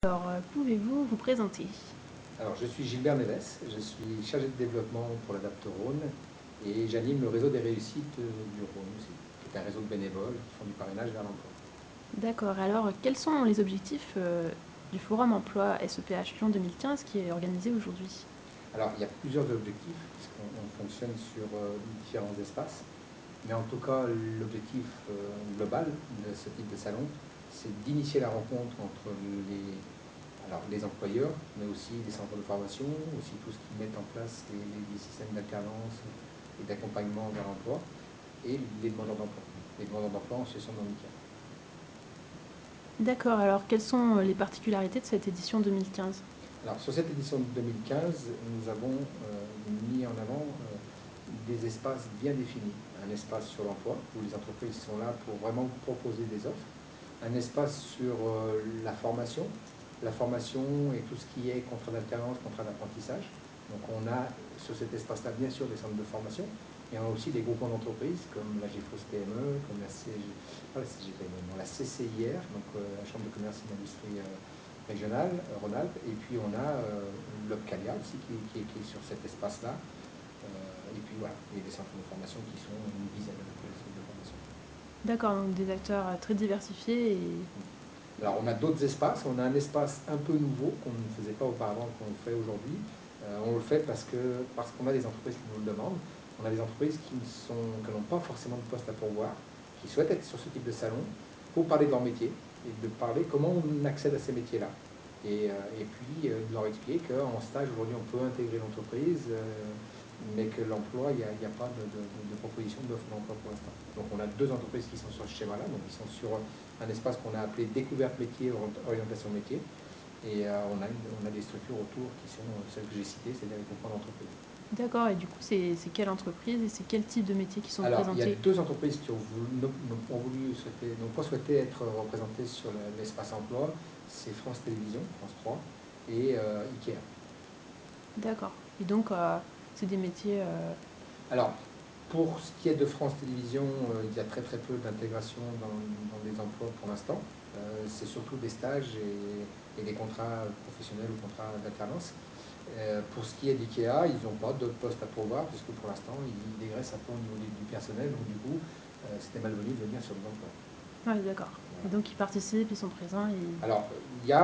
Alors, pouvez-vous vous présenter? Alors, je suis Gilbert Neves, je suis chargé de développement pour l'Adapte-Rhône et j'anime le réseau des réussites du Rhône aussi, qui est un réseau de bénévoles qui font du parrainage vers l'emploi. D'accord, alors quels sont les objectifs du Forum Emploi SEPH Lyon 2015 qui est organisé aujourd'hui? Alors, il y a plusieurs objectifs, puisqu'on fonctionne sur différents espaces, mais en tout cas, l'objectif global de ce type de salon, c'est d'initier la rencontre entre les employeurs, mais aussi les centres de formation, aussi tout ce qui met en place les systèmes d'alternance et d'accompagnement vers l'emploi, et les demandeurs d'emploi. Les demandeurs d'emploi en situation de handicap. D'accord, alors quelles sont les particularités de cette édition 2015? Alors, sur cette édition de 2015, nous avons mis en avant des espaces bien définis. Un espace sur l'emploi, où les entreprises sont là pour vraiment proposer des offres. Un espace sur la formation et tout ce qui est contrat d'alternance, contrat d'apprentissage. Donc on a sur cet espace-là bien sûr des centres de formation, mais on a aussi des groupements d'entreprises comme la GFOS PME, comme pas la CGPME, non, la CCIR, donc la Chambre de commerce et d'industrie régionale, Rhône-Alpes, et puis on a l'Opcalia aussi qui est sur cet espace-là. Et puis voilà, il y a des centres de formation qui sont une dizaine de centres de formation. D'accord, donc des acteurs très diversifiés et... Alors on a d'autres espaces, on a un espace un peu nouveau qu'on ne faisait pas auparavant, qu'on fait aujourd'hui. On le fait parce qu'on a des entreprises qui nous le demandent. On a des entreprises qui n'ont pas forcément de poste à pourvoir, qui souhaitent être sur ce type de salon pour parler de leur métier et de parler comment on accède à ces métiers-là. Et puis de leur expliquer qu'en stage aujourd'hui on peut intégrer l'entreprise, mais que l'emploi, il n'y a pas de proposition d'offre d'emploi pour l'instant. Donc on a deux entreprises qui sont sur ce schéma-là, donc ils sont sur un espace qu'on a appelé découverte métier, orientation métier, et on a des structures autour qui sont celles que j'ai citées, c'est-à-dire les groupements d'entreprises. D'accord, et du coup, c'est quelle entreprise et c'est quel type de métiers qui sont Alors, il y a présentés? deux entreprises qui n'ont pas souhaité être représentées sur l'espace emploi, c'est France Télévisions, France 3, et Ikea. D'accord, et donc c'est des métiers... Alors, pour ce qui est de France Télévisions, il y a très très peu d'intégration dans les emplois pour l'instant. C'est surtout des stages et des contrats professionnels ou contrats d'alternance. Pour ce qui est d'IKEA, ils n'ont pas de poste à pourvoir, puisque pour l'instant, ils dégraissent un peu au niveau du personnel, donc du coup, c'était malvenu de venir sur les emplois. Ouais, d'accord. Et Voilà. donc ils participent, ils sont présents et... Alors, il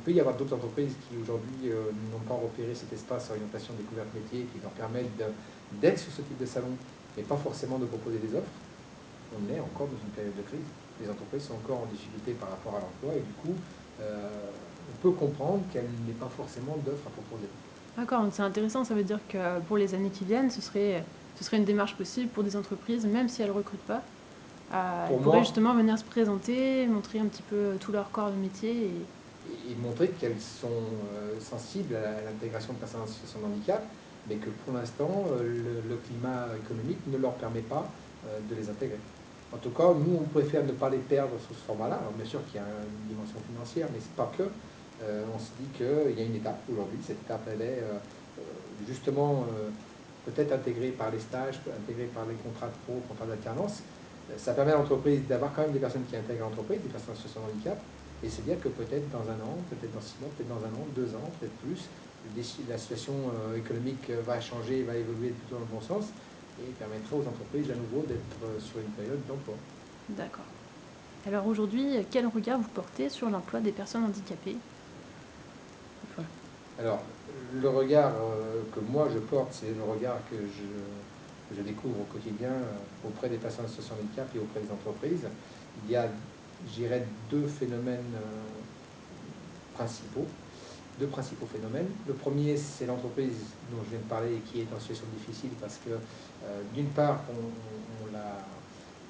peut y avoir d'autres entreprises qui aujourd'hui n'ont pas repéré cet espace orientation découverte métier qui leur permettent d'être sur ce type de salon, mais pas forcément de proposer des offres. On est encore dans une période de crise. Les entreprises sont encore en difficulté par rapport à l'emploi et du coup, on peut comprendre qu'elles n'aient pas forcément d'offres à proposer. D'accord, donc c'est intéressant, ça veut dire que pour les années qui viennent, ce serait une démarche possible pour des entreprises, même si elles ne recrutent pas. Elles Pour pourraient moi, justement venir se présenter, montrer un petit peu tout leur corps de métier. et montrer qu'elles sont sensibles à l'intégration de personnes en situation de handicap, mais que pour l'instant, le climat économique ne leur permet pas de les intégrer. En tout cas, nous, on préfère ne pas les perdre sous ce format-là. Alors, bien sûr qu'il y a une dimension financière, mais c'est pas que. On se dit qu'il y a une étape aujourd'hui. Cette étape, elle est justement peut-être intégrée par les stages, intégrée par les contrats de pro, contrats d'alternance. Ça permet à l'entreprise d'avoir quand même des personnes qui intègrent l'entreprise, des personnes en situation de handicap, et se dire que peut-être dans un an, peut-être dans 6 mois, peut-être dans un an, 2 ans, peut-être plus, la situation économique va changer, va évoluer plutôt dans le bon sens, et permettra aux entreprises à nouveau d'être sur une période d'emploi. D'accord. Alors aujourd'hui, quel regard vous portez sur l'emploi des personnes handicapées? Voilà. Alors, le regard que moi je porte, c'est le regard que je découvre au quotidien auprès des personnes en situation de handicap et auprès des entreprises. Il y a, j'irais, principaux, deux principaux phénomènes. Le premier, c'est l'entreprise dont je viens de parler et qui est en situation difficile parce que, d'une part,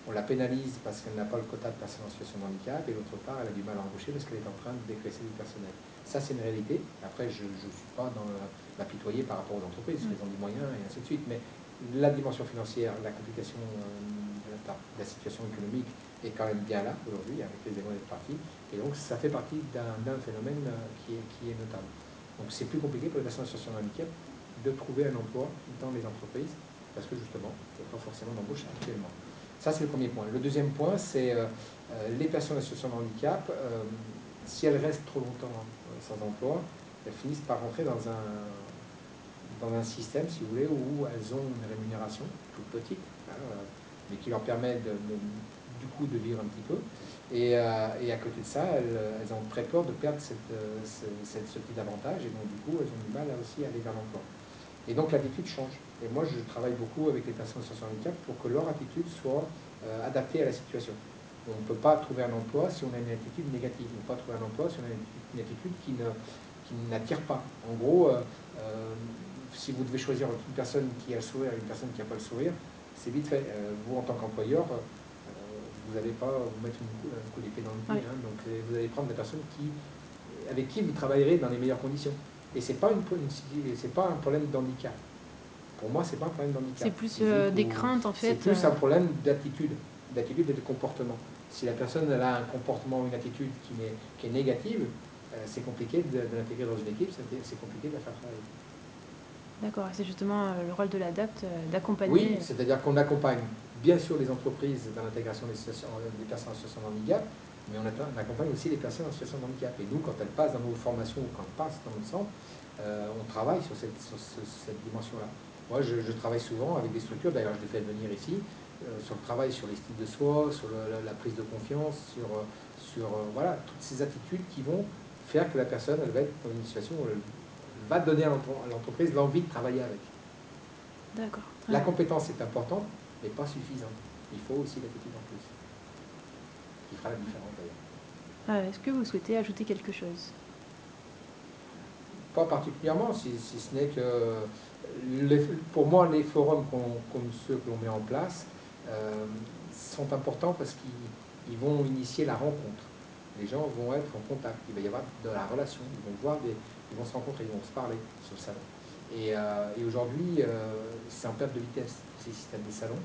on la pénalise parce qu'elle n'a pas le quota de personnes en situation de handicap, et d'autre part, elle a du mal à embaucher parce qu'elle est en train de dégraisser du personnel. Ça, c'est une réalité. Après, je ne suis pas dans l'apitoyer par rapport aux entreprises, parce Mm. qu'elles ont des moyens et ainsi de suite. Mais la dimension financière, la complication de la situation économique est quand même bien là aujourd'hui, avec les éléments d'être partis. Et donc, ça fait partie d'un phénomène qui est notable. Donc, c'est plus compliqué pour les personnes en situation de handicap de trouver un emploi dans les entreprises, parce que justement, il n'y a pas forcément d'embauche actuellement. Ça, c'est le premier point. Le deuxième point, c'est les personnes en situation de handicap si elles restent trop longtemps sans emploi, elles finissent par rentrer dans un système, si vous voulez, où elles ont une rémunération toute petite, hein, mais qui leur permet du coup de vivre un petit peu. Et à côté de ça, elles ont très peur de perdre ce petit avantage, et donc du coup, elles ont du mal aussi à aller vers l'emploi. Et donc l'attitude change. Et moi, je travaille beaucoup avec les personnes en situation de handicap pour que leur attitude soit adaptée à la situation. On ne peut pas trouver un emploi si on a une attitude négative. On ne peut pas trouver un emploi si on a une attitude qui n'attire pas. En gros, si vous devez choisir une personne qui a le sourire et une personne qui n'a pas le sourire, c'est vite fait. Vous, en tant qu'employeur, vous n'allez pas vous mettre un coup d'épée dans le pied. Oui. Hein, donc vous allez prendre des personnes avec qui vous travaillerez dans les meilleures conditions. Et ce n'est pas, pas un problème d'handicap. Pour moi, ce n'est pas un problème d'handicap. C'est plus physique des craintes en c'est fait. plus un problème d'attitude et de comportement. Si la personne elle a un comportement, une attitude qui est négative, c'est compliqué de l'intégrer dans une équipe, c'est compliqué de la faire travailler. D'accord, c'est justement le rôle de l'ADAPT, d'accompagner. Oui, c'est-à-dire qu'on accompagne bien sûr les entreprises dans l'intégration des personnes en situation de handicap, mais on accompagne aussi les personnes en situation de handicap. Et nous, quand elles passent dans nos formations ou quand elles passent dans notre centre, on travaille sur cette dimension-là. Moi, je travaille souvent avec des structures, d'ailleurs je les fais venir ici, sur le travail sur l'estime de soi, sur la prise de confiance, sur voilà, toutes ces attitudes qui vont faire que la personne elle va être dans une situation où elle va donner à l'entreprise l'envie de travailler avec. D'accord. La compétence est importante, mais pas suffisante. Il faut aussi l'attitude en plus, qui fera la différence d'ailleurs. Est-ce que vous souhaitez ajouter quelque chose? Pas particulièrement, si ce n'est que pour moi, les forums comme ceux que l'on met en place sont importants parce qu'ils vont initier la rencontre. Les gens vont être en contact, il va y avoir de la relation, ils vont se rencontrer, ils vont se parler sur le salon. Et aujourd'hui, c'est en perte de vitesse, ces systèmes des salons.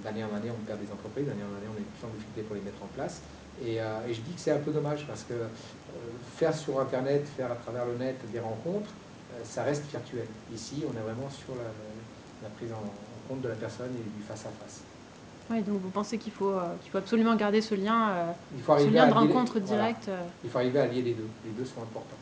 D'année en année, on perd des entreprises, d'année en année, on est de plus en difficulté pour les mettre en place. Et je dis que c'est un peu dommage parce que faire sur Internet, faire à travers le net des rencontres, ça reste virtuel. Ici, on est vraiment sur la prise en compte de la personne et du face-à-face. Oui, donc vous pensez qu'il faut absolument garder ce lien Il faut arriver de rencontre directe. Il faut arriver à lier les deux. Les deux sont importants.